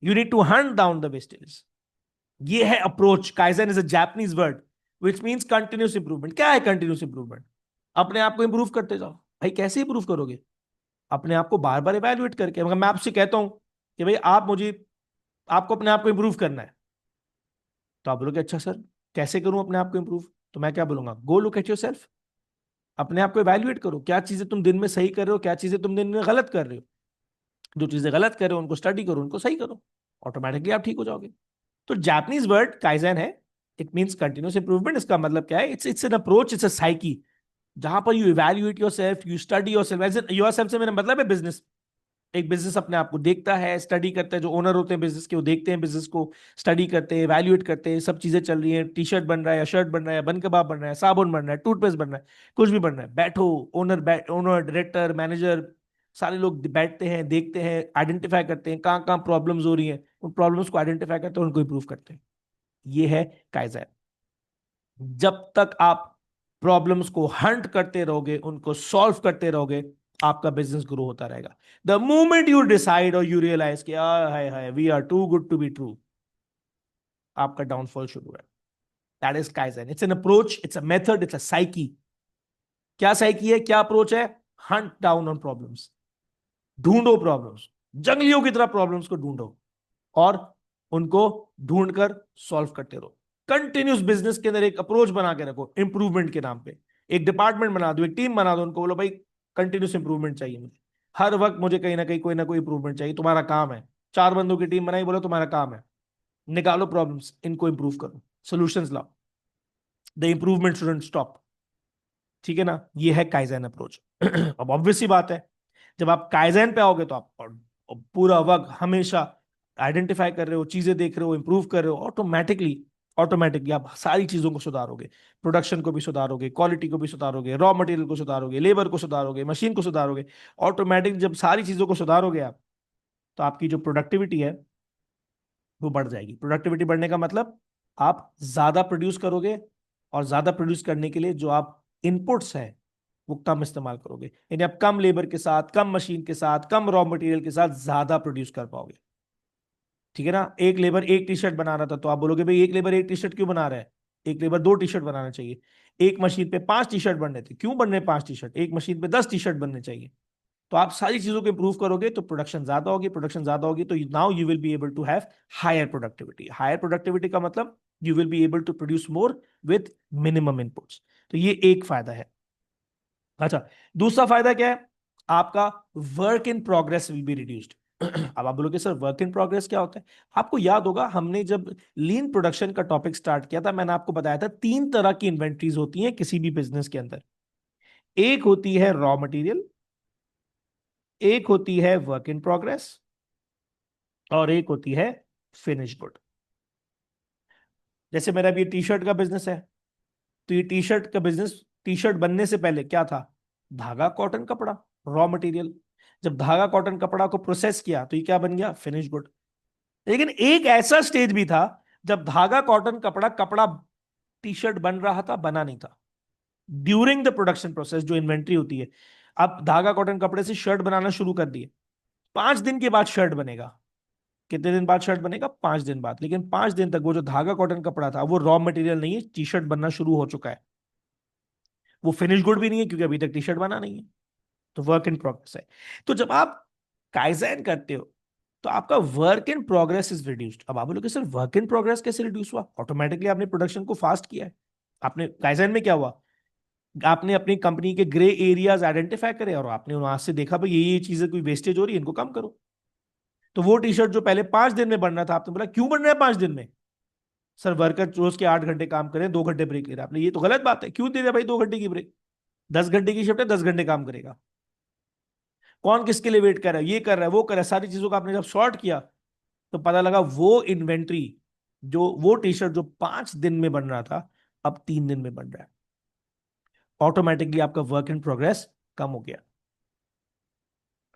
you need to hunt down the wastage. ये है approach. Kaizen is a Japanese word which means continuous improvement. क्या है continuous improvement? अपने आप को improve करते जाओ। भाई कैसे इंप्रूव करोगे? अपने आप को बार बार इवेल्युएट करके। मगर मैं आपसे कहता हूं कि भाई आप मुझे, आपको अपने आप को इंप्रूव करना है, तो आप बोलोगे अच्छा सर, कैसे करूं अपने आप को इंप्रूव? तो मैं क्या बोलूंगा? गो लुक एट योर सेल्फ। अपने आप को इवेल्युएट करो, क्या चीजें तुम दिन में सही कर रहे हो, क्या चीजें तुम दिन में गलत कर रहे हो। जो चीजें गलत कर रहे हो उनको स्टडी करो, उनको सही करो, ऑटोमेटिकली आप ठीक हो जाओगे। तो जापानीज वर्ड काइजन है, इट मींस कंटिन्यूस इंप्रूवमेंट। इसका मतलब क्या है? It's it's an approach, it's a psyche, जहां पर you evaluate yourself, you study yourself. Yourself से मेरा मतलब है बिजनेस। एक बिजनेस अपने आप को देखता है, स्टडी करता है। जो ओनर होते हैं बिजनेस के, वो देखते हैं बिजनेस को, स्टडी करते हैं, इवैल्यूएट करते हैं, सब चीजें चल रही हैं, टी शर्ट बन रहा है या शर्ट बन रहा है, बन कबाब बन रहा है, साबुन बन रहा है, टूथपेस्ट बन रहा है, कुछ भी बन रहा है, बैठो। ओनर, डायरेक्टर, मैनेजर, सारे लोग बैठते हैं, देखते हैं, आइडेंटिफाई करते हैं कहाँ कहाँ प्रॉब्लम्स हो रही हैं, उन प्रॉब्लम्स को आइडेंटिफाई करते हैं, उनको इंप्रूव करते हैं। ये है काइजन। जब तक आप प्रॉब्लम्स को हंट करते रहोगे, उनको सॉल्व करते रहोगे, आपका बिजनेस ग्रो होता रहेगा। द मोमेंट यू डिसाइड और यू रियलाइज कि हाय हाय we are too good to be true, आपका डाउनफॉल शुरू है। That is kaizen. It's an approach, it's a method, it's a psyche. क्या साइकी है, क्या अप्रोच है? Hunt down on problems. ढूंढो प्रॉब्लम्स, जंगलियों की तरह प्रॉब्लम्स को ढूंढो, और उनको ढूंढकर सॉल्व करते रहो। कंटिन्यूस बिजनेस के अंदर एक अप्रोच बना के रखो इंप्रूवमेंट के नाम पे। एक डिपार्टमेंट बना दो, एक टीम बना दो, उनको बोलो भाई कंटिन्यूस इंप्रूवमेंट चाहिए मुझे। हर वक्त मुझे कहीं ना कहीं कोई ना कोई इंप्रूवमेंट चाहिए। तुम्हारा काम है, 4 बंदों की टीम बनाई, बोलो तुम्हारा काम है निकालो प्रॉब्लम्स, इनको इंप्रूव करो, सोल्यूशंस लाओ। The improvement shouldn't stop. ठीक है ना, ये है काइजन अप्रोच। अब ऑब्वियस सी बात है, जब आप काइजन पे आओगे तो आप और पूरा वक्त हमेशा आइडेंटिफाई कर रहे हो, चीजें देख रहे हो, इंप्रूव कर रहे हो, ऑटोमेटिकली ऑटोमेटिकली आप सारी चीजों को सुधारोगे। प्रोडक्शन को भी सुधारोगे, क्वालिटी को भी सुधारोगे, रॉ मटेरियल को सुधारोगे, लेबर को सुधारोगे, मशीन को सुधारोगे। ऑटोमेटिक जब सारी चीजों को सुधारोगे आप, तो आपकी जो प्रोडक्टिविटी है वो बढ़ जाएगी। प्रोडक्टिविटी बढ़ने का मतलब आप ज्यादा प्रोड्यूस करोगे, और ज्यादा प्रोड्यूस करने के लिए जो आप इनपुट्स है वो कम इस्तेमाल करोगे, यानी आप कम लेबर के साथ, कम मशीन के साथ, कम रॉ मटेरियल के साथ ज्यादा प्रोड्यूस कर पाओगे। ठीक है ना, एक लेबर एक टी शर्ट बना रहा था तो आप बोलोगे भाई एक लेबर एक टी शर्ट क्यों बना रहा है, एक लेबर दो टी शर्ट बनाना चाहिए। एक मशीन पे 5 टी शर्ट बनने थे, क्यों बनने 5 टी शर्ट, एक मशीन पे 10 टी शर्ट बनने चाहिए। तो आप सारी चीजों को इंप्रूव करोगे तो प्रोडक्शन ज्यादा होगी, प्रोडक्शन ज्यादा होगी तो now you will be able to have higher productivity. Higher productivity का मतलब you will be able to produce more with minimum inputs. तो ये एक फायदा है। अच्छा, दूसरा फायदा क्या है, आपका work in progress will be reduced. अब आप बोलोगे सर वर्क इन प्रोग्रेस क्या होता है। आपको याद होगा हमने जब लीन प्रोडक्शन का टॉपिक स्टार्ट किया था, मैंने आपको बताया था 3 तरह की इन्वेंट्रीज होती हैं किसी भी बिजनेस के अंदर। एक होती है रॉ मटेरियल, एक होती है वर्क इन प्रोग्रेस, और एक होती है फिनिश गुड। जैसे मेरा भी टी शर्ट का बिजनेस है, तो ये टी शर्ट का बिजनेस, टी शर्ट बनने से पहले क्या था, धागा कॉटन कपड़ा, रॉ मटेरियल। जब धागा कॉटन कपड़ा को प्रोसेस किया तो ये क्या बन गया, फिनिश गुड। लेकिन एक ऐसा स्टेज भी था जब धागा कॉटन कपड़ा कपड़ा टी शर्ट बन रहा था, बना नहीं था। ड्यूरिंग द प्रोडक्शन प्रोसेस जो इन्वेंट्री होती है, अब धागा कॉटन कपड़े से शर्ट बनाना शुरू कर दिए, 5 दिन के बाद शर्ट बनेगा। कितने दिन बाद शर्ट बनेगा, 5 दिन बाद। लेकिन 5 दिन तक वो जो धागा कॉटन कपड़ा था वो रॉ मटेरियल नहीं है, टी शर्ट बनना शुरू हो चुका है। वो फिनिश गुड भी नहीं है क्योंकि अभी तक टी शर्ट बना नहीं है। तो वर्क इन प्रोग्रेस है। तो जब आप काइजन करते हो तो आपका work in progress is reduced. अब आप बोलोगे सर वर्क इन प्रोग्रेस कैसे रिड्यूस हुआ, ऑटोमेटिकली आपने प्रोडक्शन को फास्ट किया है। आपने काइजन में क्या हुआ, आपने अपनी कंपनी के ग्रे एरियाज आइडेंटिफाई करे और आपने वहां से देखा भाई ये चीजें कोई वेस्टेज हो रही है, इनको कम करो। तो वो टी शर्ट जो पहले 5 दिन में बनना था, आपने बोला क्यों बन रहा है 5 दिन में, सर वर्कर रोज के 8 घंटे काम करें, 2 घंटे ब्रेक ले रहा है। आपने ये तो गलत बात है, क्यों दे रहा भाई 2 घंटे की ब्रेक, 10 घंटे की शिफ्ट है, 10 घंटे काम करेगा। कौन किसके लिए वेट कर रहा है, ये कर रहा है, वो कर रहा है, सारी चीजों का आपने जब शॉर्ट किया तो पता लगा वो इन्वेंट्री, जो वो टी शर्ट जो 5 दिन में बन रहा था, अब 3 दिन में बन रहा है। ऑटोमेटिकली आपका वर्क इन प्रोग्रेस कम हो गया।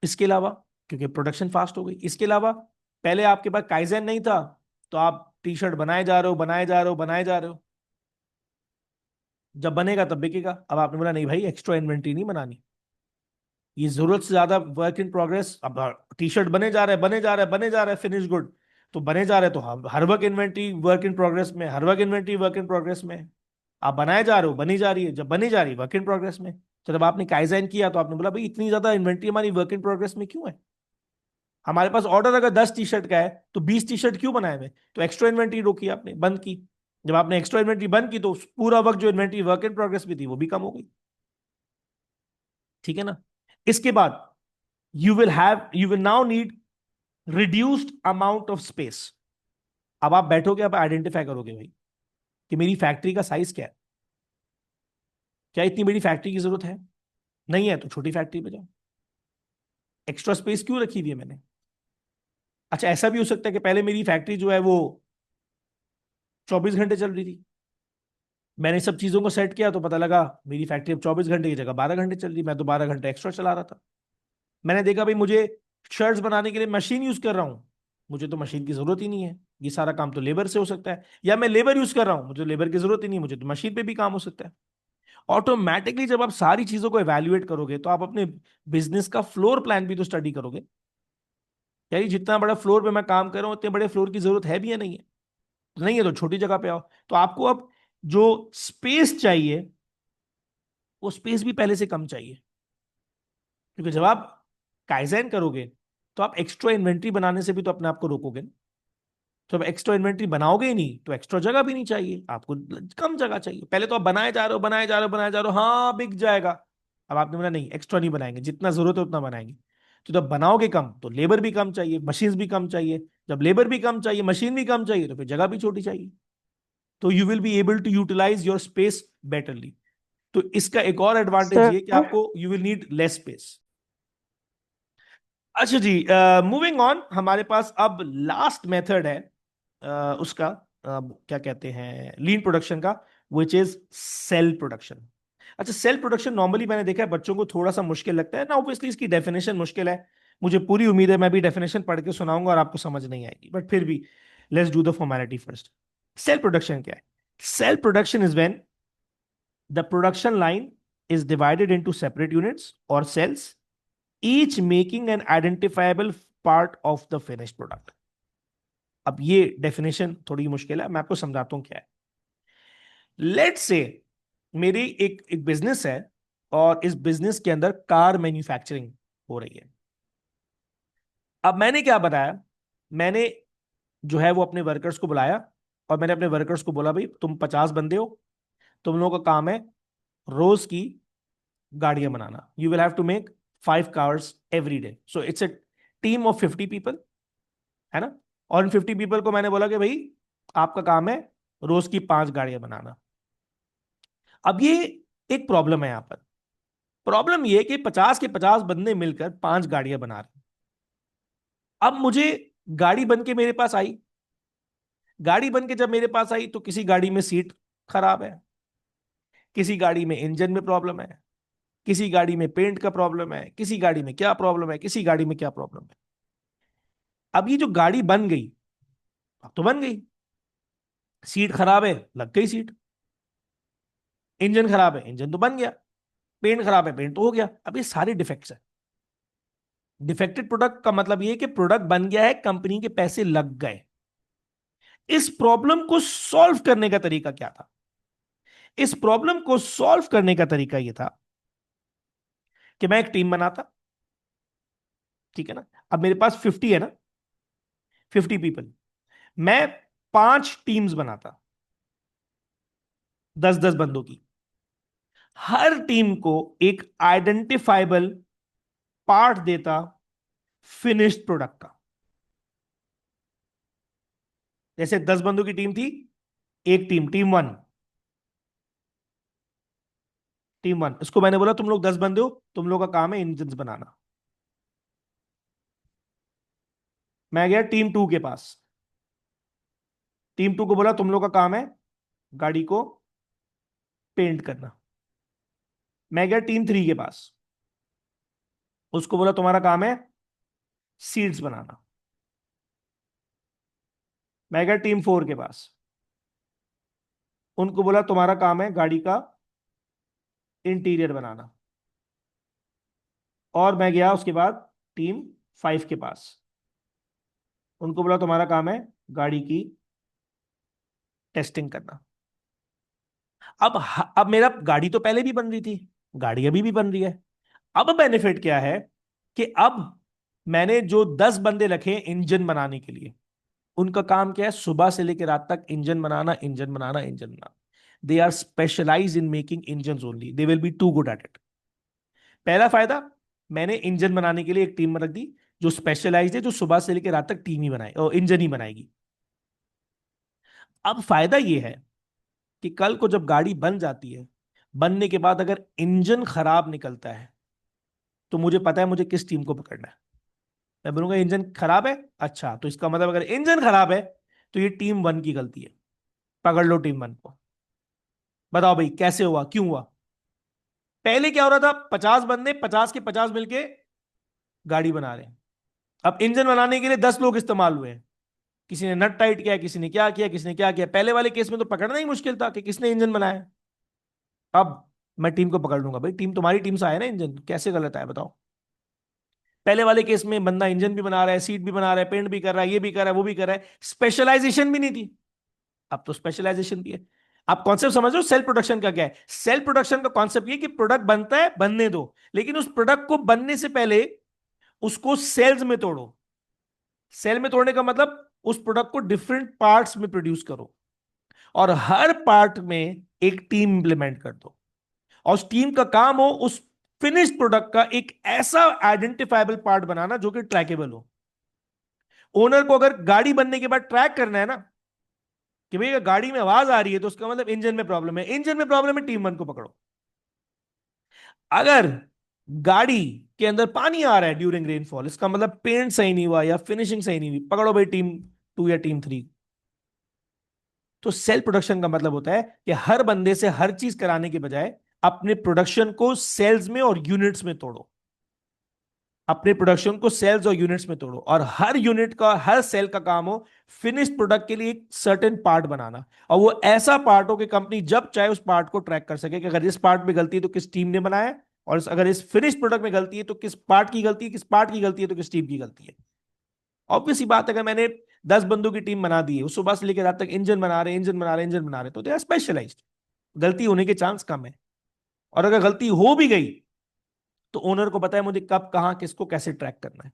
इसके अलावा, क्योंकि प्रोडक्शन फास्ट हो गई, इसके अलावा पहले आपके पास काइजन नहीं था, तो आप टी शर्ट बनाए जा रहे हो, बनाए जा रहे हो, बनाए जा रहे हो, जब बनेगा तब बिकेगा। अब आपने बोला नहीं भाई एक्स्ट्रा इन्वेंट्री नहीं बनानी, ये जरूरत से ज्यादा वर्क इन प्रोग्रेस। अब टी शर्ट बने जा रहा है, बने जा रहा है, बने जा रहा है, फिनिश गुड तो बने जा रहे हैं, तो हर work inventory work in progress में, हर work inventory work in progress में। आप बनाए जा रहे हो, बनी जा रही है, जब बनी जा रही है वर्क इन प्रोग्रेस में। तो जब आपने काइजन किया तो आपने बोला भाई इतनी ज्यादा इन्वेंट्री हमारी वर्क इन प्रोग्रेस में क्यों है, हमारे पास ऑर्डर अगर 10 टी शर्ट का है तो 20 टी शर्ट क्यों बनाए हुए। तो एक्स्ट्रा इन्वेंट्री रोकी आपने, बंद की। जब आपने एक्स्ट्रा इन्वेंट्री बंद की तो पूरा वक्त जो इन्वेंट्री वर्क इन प्रोग्रेस में थी वो भी कम हो गई। ठीक है ना, इसके बाद you will now need reduced amount of space. अब आप बैठोगे, आप आइडेंटिफाई करोगे भाई कि मेरी फैक्ट्री का साइज क्या है, क्या इतनी बड़ी फैक्ट्री की जरूरत है, नहीं है तो छोटी फैक्ट्री पे जाओ। एक्स्ट्रा स्पेस क्यों रखी हुई है मैंने। अच्छा, ऐसा भी हो सकता है कि पहले मेरी फैक्ट्री जो है वो 24 घंटे चल रही थी, मैंने सब चीजों को सेट किया तो पता लगा मेरी फैक्ट्री अब 24 घंटे की जगह 12 घंटे चल रही, मैं तो 12 घंटे एक्स्ट्रा चला रहा था। मैंने देखा भाई मुझे शर्ट्स बनाने के लिए मशीन यूज कर रहा हूं, मुझे तो मशीन की जरूरत ही नहीं है, ये सारा काम तो लेबर से हो सकता है। या मैं लेबर यूज कर रहा हूं, मुझे लेबर की जरूरत ही नहीं है, मुझे तो मशीन पे भी काम हो सकता है। ऑटोमेटिकली जब आप सारी चीजों को एवेल्युएट करोगे तो आप अपने बिजनेस का फ्लोर प्लान भी तो स्टडी करोगे, यानी जितना बड़ा फ्लोर पे मैं काम कर रहा हूं उतने बड़े फ्लोर की जरूरत है भी या नहीं है। तो नहीं है तो छोटी जगह पे आओ। तो आपको अब जो स्पेस चाहिए वो स्पेस भी पहले से कम चाहिए, क्योंकि जब आप काइजन करोगे तो आप एक्स्ट्रा इन्वेंट्री बनाने से भी तो अपने आप को रोकोगे ना। तो अब एक्स्ट्रा इन्वेंट्री बनाओगे ही नहीं तो एक्स्ट्रा जगह भी नहीं चाहिए आपको, कम जगह चाहिए। पहले तो आप बनाए जा रहे हो, बनाए जा रहे हो, बनाए जा रहे हो, हाँ बिक जाएगा। अब आपने बोला नहीं एक्स्ट्रा नहीं बनाएंगे, जितना जरूरत है उतना बनाएंगे। तो जब बनाओगे कम तो लेबर भी कम चाहिए, मशीन भी कम चाहिए। जब लेबर भी कम चाहिए, मशीन भी कम चाहिए, तो फिर जगह भी छोटी चाहिए। तो you will be able to utilise your space betterly. तो इसका एक और एडवांटेज सर। ये कि आपको you will need less space. अच्छा जी, मूविंग ऑन, हमारे पास अब लास्ट मेथड है उसका, क्या कहते हैं, लीन प्रोडक्शन का, विच इज सेल प्रोडक्शन। अच्छा, सेल प्रोडक्शन नॉर्मली मैंने देखा है बच्चों को थोड़ा सा मुश्किल लगता है ना, ऑब्वियसली इसकी डेफिनेशन मुश्किल है। मुझे पूरी उम्मीद है मैं भी डेफिनेशन पढ़ के सुनाऊंगा और आपको समझ नहीं आएगी, बट फिर भी let's do the formality first. Cell production क्या है? Cell production is when the production line is divided into separate units or cells, each making an identifiable part of the finished product. अब ये definition थोड़ी मुश्किल है, मैं आपको समझाता हूं क्या है। लेट्स से मेरी एक बिजनेस है और इस बिजनेस के अंदर कार मैन्युफैक्चरिंग हो रही है। अब मैंने क्या बताया, मैंने जो है वो अपने वर्कर्स को बुलाया और मैंने अपने वर्कर्स को बोला भाई तुम 50 बंदे हो, तुम लोगों का काम है रोज की गाड़ियां बनाना। You will have to make 5 cars every day, so it's a team of 50 people, है ना। और इन 50 पीपल को मैंने बोला कि भाई आपका काम है रोज की 5 गाड़ियां बनाना। अब ये एक प्रॉब्लम है यहां पर। प्रॉब्लम ये कि 50 के 50 बंदे मिलकर 5 गाड़ियां बना रहे हैं। अब मुझे गाड़ी बन के मेरे पास आई, गाड़ी बन के जब मेरे पास आई तो किसी गाड़ी में सीट खराब है, किसी गाड़ी में इंजन में प्रॉब्लम है, किसी गाड़ी में पेंट का प्रॉब्लम है, किसी गाड़ी में क्या प्रॉब्लम है, किसी गाड़ी में क्या प्रॉब्लम है। अब ये जो गाड़ी बन गई, अब तो बन गई, सीट खराब है लग गई सीट, इंजन खराब है इंजन तो बन गया, पेंट खराब है पेंट तो हो गया। अब ये सारे डिफेक्ट्स है। डिफेक्टेड प्रोडक्ट का मतलब ये कि प्रोडक्ट बन गया है, कंपनी के पैसे लग गए। इस प्रॉब्लम को सॉल्व करने का तरीका क्या था? इस प्रॉब्लम को सॉल्व करने का तरीका यह था कि मैं एक टीम बनाता, ठीक है ना। अब मेरे पास 50 है ना, 50 पीपल, मैं 5 टीम्स बनाता, 10-10 बंदों की। हर टीम को एक आइडेंटिफाइबल पार्ट देता फिनिश्ड प्रोडक्ट का। जैसे 10 बंदों की टीम थी, एक टीम, टीम 1, इसको मैंने बोला तुम लोग 10 बंदे हो, तुम लोग का काम है इंजन बनाना। मैं गया टीम 2 के पास, टीम 2 को बोला तुम लोग का काम है गाड़ी को पेंट करना। मैं गया टीम 3 के पास, उसको बोला तुम्हारा काम है सीट्स बनाना। मैं गया टीम 4 के पास, उनको बोला तुम्हारा काम है गाड़ी का इंटीरियर बनाना। और मैं गया उसके बाद टीम 5 के पास, उनको बोला तुम्हारा काम है गाड़ी की टेस्टिंग करना। अब मेरा गाड़ी तो पहले भी बन रही थी, गाड़ी अभी भी बन रही है। अब बेनिफिट क्या है कि अब मैंने जो 10 बंदे रखे इंजन बनाने के लिए, उनका काम क्या है, सुबह से लेकर रात तक इंजन बनाना, इंजन बनाना, इंजन बनाना। They are specialise in making engine only, they will be too good at it. पहला फायदा, मैंने इंजन बनाने के लिए एक टीम रख दी जो स्पेशलाइज है, जो सुबह से लेकर रात तक टीम ही बनाए और इंजन ही बनाएगी। अब फायदा यह है कि कल को जब गाड़ी बन जाती है, बनने के बाद अगर इंजन खराब निकलता है तो मुझे पता है मुझे किस टीम को पकड़ना है। मैं बोलूंगा इंजन खराब है, अच्छा तो इसका मतलब अगर इंजन खराब है तो ये टीम 1 की गलती है, पकड़ लो टीम 1 को। बताओ भाई कैसे हुआ, क्यों हुआ? पहले क्या हो रहा था, 50 बंदे 50 के 50 मिलके गाड़ी बना रहे हैं। अब इंजन बनाने के लिए 10 लोग इस्तेमाल हुए हैं, किसी ने नट टाइट किया, किसी ने क्या किया, किसी ने क्या किया। पहले वाले केस में तो पकड़ना ही मुश्किल था कि किसने इंजन बनाया। अब मैं टीम को पकड़ लूंगा, भाई टीम तुम्हारी टीम से आया ना इंजन, कैसे गलत आया बताओ। पहले वाले केस में बंदा इंजन भी बना रहा है, सीट भी बना रहा है, पेंट भी कर रहा है, ये भी कर रहा है, वो भी कर रहा है, स्पेशलाइजेशन भी नहीं थी। अब तो स्पेशलाइजेशन भी है। आप कॉन्सेप्ट समझ रहे हो सेल प्रोडक्शन का क्या है? सेल प्रोडक्शन का कॉन्सेप्ट ये कि प्रोडक्ट बनता है, बनने दो, लेकिन उस प्रोडक्ट को बनने से पहले उसको सेल्स में तोड़ो। सेल में तोड़ने का मतलब उस प्रोडक्ट को डिफरेंट पार्ट्स में प्रोड्यूस करो और हर पार्ट में एक टीम इंप्लीमेंट कर दो, और उस टीम का काम हो उस फिनिश्ड प्रोडक्ट का एक ऐसा आइडेंटिफाइबल पार्ट बनाना जो कि ट्रैकेबल हो। ओनर को अगर गाड़ी बनने के बाद ट्रैक करना है ना, कि भैया गाड़ी में आवाज आ रही है तो उसका मतलब इंजन में प्रॉब्लम है, इंजन में प्रॉब्लम है, टीम वन को पकड़ो। अगर गाड़ी के अंदर पानी आ रहा है ड्यूरिंग रेनफॉल, इसका मतलब पेंट सही नहीं हुआ या फिनिशिंग सही नहीं हुई, पकड़ो भाई टीम टू या टीम थ्री। तो सेल्फ प्रोडक्शन का मतलब होता है कि हर बंदे से हर चीज कराने के बजाय अपने प्रोडक्शन को सेल्स में और यूनिट्स में तोड़ो, अपने प्रोडक्शन को सेल्स और यूनिट्स में तोड़ो, और हर यूनिट का, हर सेल का काम हो फिनिश्ड प्रोडक्ट के लिए एक सर्टेन पार्ट बनाना, और वो ऐसा पार्ट हो कि कंपनी जब चाहे उस पार्ट को ट्रैक कर सके कि अगर इस पार्ट में गलती है तो किस टीम ने बनाया है, और अगर इस फिनिश प्रोडक्ट में गलती है तो किस पार्ट की गलती है, किस पार्ट की गलती है तो किस टीम की गलती है। ऑब्वियस ही बात है, अगर मैंने 10 बंदों की टीम बना दी है, उस सुबह से लेकर रात तक इंजन बना रहे, इंजन बना रहे, इंजन बना रहे, तो दे आर स्पेशलाइज्ड, गलती होने के चांस कम है। और अगर गलती हो भी गई तो ओनर को पता है मुझे कब, कहां, किसको कैसे ट्रैक करना है।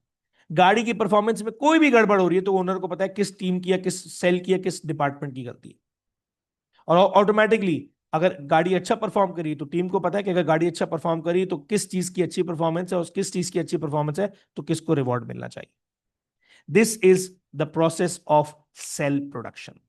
गाड़ी की परफॉर्मेंस में कोई भी गड़बड़ हो रही है तो ओनर को पता है किस टीम की या किस सेल की या किस डिपार्टमेंट की गलती है। और ऑटोमेटिकली अगर गाड़ी अच्छा परफॉर्म करी तो टीम को पता है कि अगर गाड़ी अच्छा परफॉर्म करी तो किस चीज की अच्छी परफॉर्मेंस है, और किस चीज की अच्छी परफॉर्मेंस है तो किसको रिवॉर्ड मिलना चाहिए। This is the process of cell production.